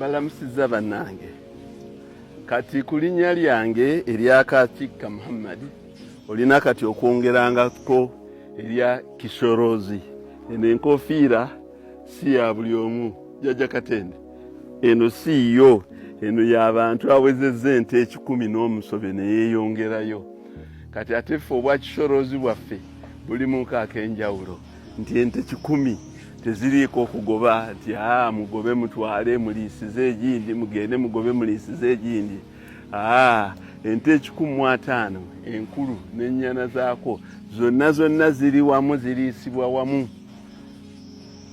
mbalamusizza bannange kati ku linnya lyange erya Chika Muhammad olina kati okwongerangako erya Kishorozi. Eno enkofiira si ya buli omu Jjajja Katende, eno si yo, eno y'abantu awezezza ente 10 n'omusobe ne yeeyongerayo. Kati ate ffe obwa Kishorozi bwaffe bulimu ak'enjawulo nti ente 10 teziriiko okugoba nti mugobe mutwale muliisize egindi, mugende mugobe muliisize egindi. Ente 15 enkulu n'ennyana zaako zonna ziri wamu, ziriisibwa wamu.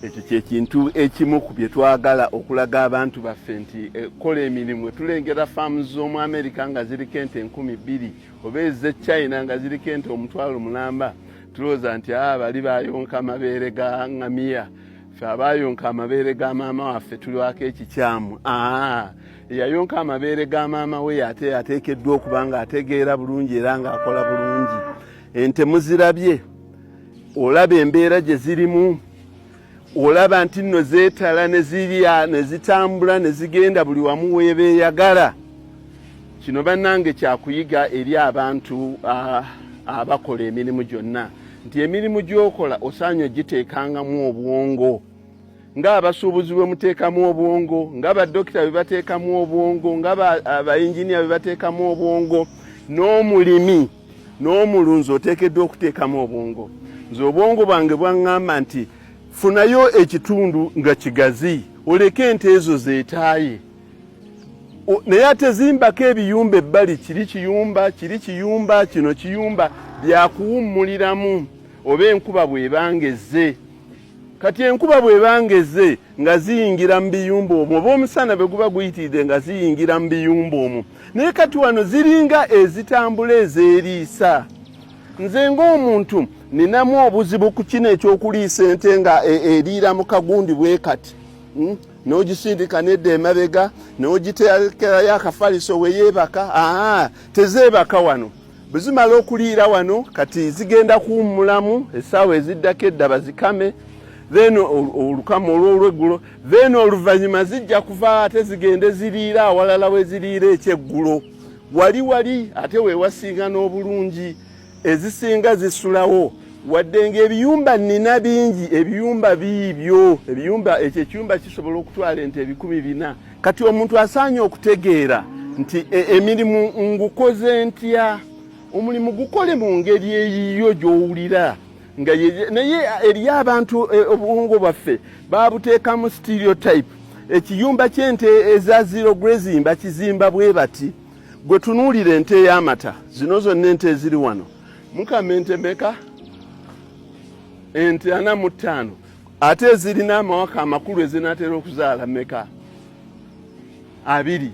Ekyo ky'ekintu ekimu ku bye twagala okulaga abantu baffe nti kola emirimu. Tulengera faamu z'omu Amerika nga ziriko ente 20,000 oba ez'e China nga ziriko ente 1,000 tulowooza nti bali bayonka amabeere ga ngamiya. Ffe abayonka amabeere ga maama waffe tuliwako ekikyamu. Eyayonka amabeere ga maama we ate ateekeddwa okuba nga ategeera bulungi era ng'akola bulungi. Ente muzirabye, olaba embeera gye zirimu, olaba nti nno zeetala ne zirya ne zitambula ne zigenda buli wamu weebeeyagala. Kino bannange kyakuyiga eri abantu abakola emirimu gyonna nti emirimu gy'okola osaanye ogiteekangamu obwongo. Ng'abasuubuzi bwe muteekamu obwongo, ng'abadokita bwe bateekamu obwongo, ng'abayinjiniya bwe bateekamu obwongo, n'omulimi n'omulunzi oteekeddwa okuteekamu obwongo. Nze obwongo bwange bwaŋŋamba nti funayo ekitundu nga kigazi, oleke ente ezo zeetaaye. Naye ate zimbako ebiyumba ebbali, kiri kiyumba, kino kiyumba, byakuwummuliramu oba enkuba bw'ebangezze. Kati enkuba bw'ebangezze nga ziyingira mu biyumba omwo, oba omusana bwe guba guyitiridde nga ziyingira mu biyumba omwo. Naye kati wano ziringa ezitambula ezeeriisa. Nze ng'omuntu ninamu obuzibu ku kino ekyokuliisa ente nga eriira mu kagundi bwe kati. N'ogisindika nedda emabega, n'ogiteekerayo akafaliso we yeebaka. Tezeebaka wano. Bwe zimala okuliira wano kati zigenda kuwummulamu essaawa eziddako edda bazikame, then olukama olw'olweggulo, then oluvannyuma zijja kuva ate zigende ziriira awalala we ziriira ekyeggulo. Wali ate weewasinga n'obulungi, ezisinga zisulawo. Wadde ng'ebiyumba nina bingi, ebiyumba biibyo, ekyo ekiyumba kisobola okutwala ente 400. Kati omuntu asaanye okutegeera nti emirimu ngukoze ntya, omulimu gukole mu ngeri eyiyo gy'owulira. Naye eri abantu obwongo bwaffe babuteekamu stereotype. Ekiyumba ky'ente eza zero grazing bakizimba bwe bati. Gwe tunuulira ente ey'amata, zino zonna ente eziri wano, mukama ente meka? Ente 45. Ate ezirina amawaka amakulu ezinaatera okuzaala meka? 2.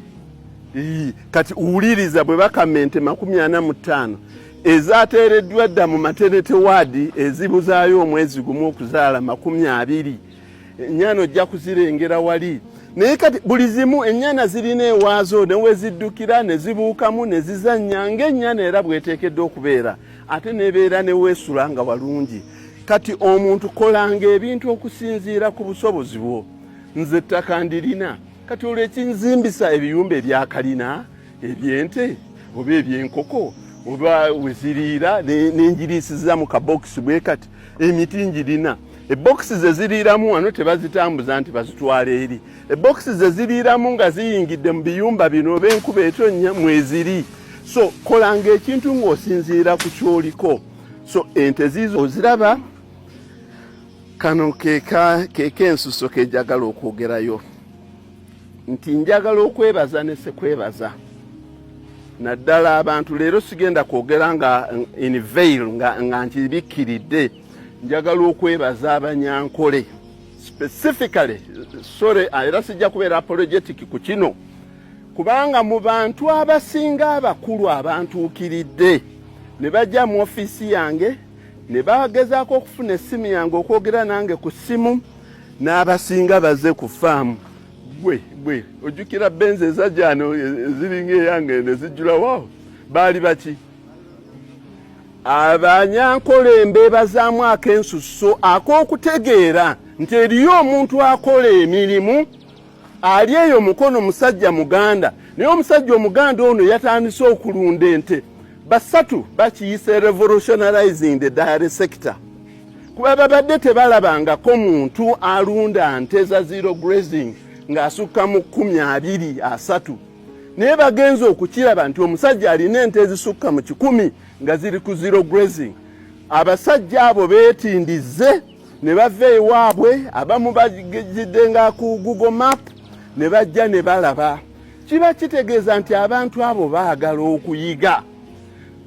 Kati uwuliriza bwe bakama ente 45 ezaateereddwa dda mu maternity ward ezibuzaayo omwezi gumu okuzaala 20. Ennyana ojja kuzirengera wali. Naye kati buli zimu ennyana zirina ewaazo ne we ziddukira ne zibuukamu ne zizannya ng'ennyana era bw'eteekeddwa okubeera, ate nebeera ne weesula nga walungi. Kati omuntu kolanga ebintu okusinziira ku busobozi bwo. Nze ttaka ndirina, kati olw'ekinzimbisa ebiyumba ebyakalina eby'ente oba eby'enkoko oba weziriira n'enjiriisiza mu kabokisi bwe kati emiti njirina. Ebokisi ze ziriiramu wano tebazitambuza nti bazitwala eri. Ebokisi ze ziriiramu nga ziyingidde mu biyumba bino oba enkuba etonnya mweziri. So kolanga ekintu ng'osinziira ku kyoliko. So ente zizo oziraba, kano keeka ensuso kejjagala okwogerayo nti njagala okwebaza ne sekwebaza. Naddala abantu leero sigenda kwogera nga in veil nga nkibikkiridde. Njagala okwebaza Abanyankole specifically, sorry, era sijja kubeera apologetic ku kino, kubanga mu bantu abasinga abakulu abantuukiridde ne bajja mu ofiisi yange ne bagezaako okufuna essimu yange okwogera nange ku ssimu, n'abasinga baze ku faamu. Gwe ojjukira benzi ezajjano eziringa eyange ne zijjulawo, baali baki? Abanyankole mbeebazaamu ak'ensusso ak'okutegeera nti eriyo omuntu akola emirimu ali eyo mukono musajja muganda naye omusajja omuganda ono yatandise okulunda ente basatu bakiyise revolutionizing the dairy sector kuba babadde tebalabangako muntu alunda nte za zero grazing ng'asukka mu 20-30 naye bagenze okukiraba nti omusajja alina ente ezisukka mu 100 nga ziri ku zero grazing abasajja abo beetindize ne bava ewaabwe abamu bagidde nga ku Google Map ne bajja ne balaba kiba kitegeeza nti abantu abo baagala okuyiga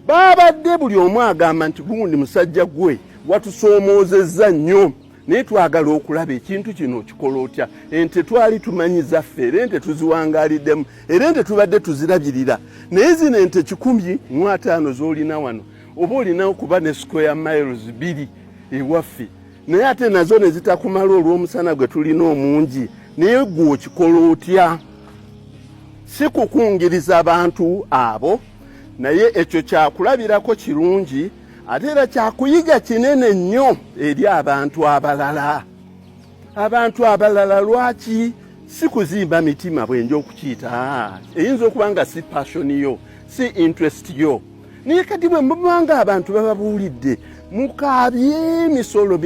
babadde buli omu agamba nti gundi musajja gwe watusoomozezza nnyo naye twagala okulaba ekintu kino kikola otya ente twali tumanyiza ffe era ente tuziwangaaliddemu era ente tubadde tuzirabirira naye zino ente 150 z'olina wano oba olina okuba ne square miles 2 ewaffe naye ate nazo ne zitakumala olw'omusana gwe tulina omungi naye gwe okikola otya si kukungiriza abantu abo naye ekyo kyakulabirako kirungi ate era kyakuyiga kinene nnyo eri abantu abalala lwaki si kuzimba mitima bwenja okukiyita eyinza okuba nga si passion yo si interest yo naye kati bwe mubanga abantu bababuulidde mukaabye misolo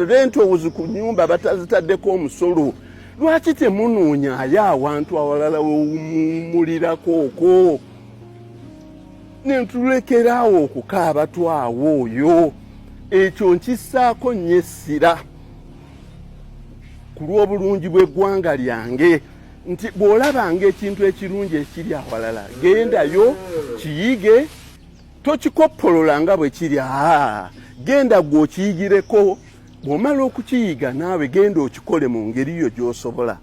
rentals ku nyumba batazitaddeko omusolo lwaki temunoonya awantu awalala wewumulirako okwo nentulekeraawo okukaaba twawo oyo ekyo nkissaako nnyo essira ku lw'obulungi bw'eggwanga lyange nti bw'olabanga ekintu ekirungi ekiri awalala gendayo kiyige tokikoppolola nga bwe kiri genda gwe okiyigireko bw'omala okukiyiga naawe genda okikole mu ngeri yo gy'osobola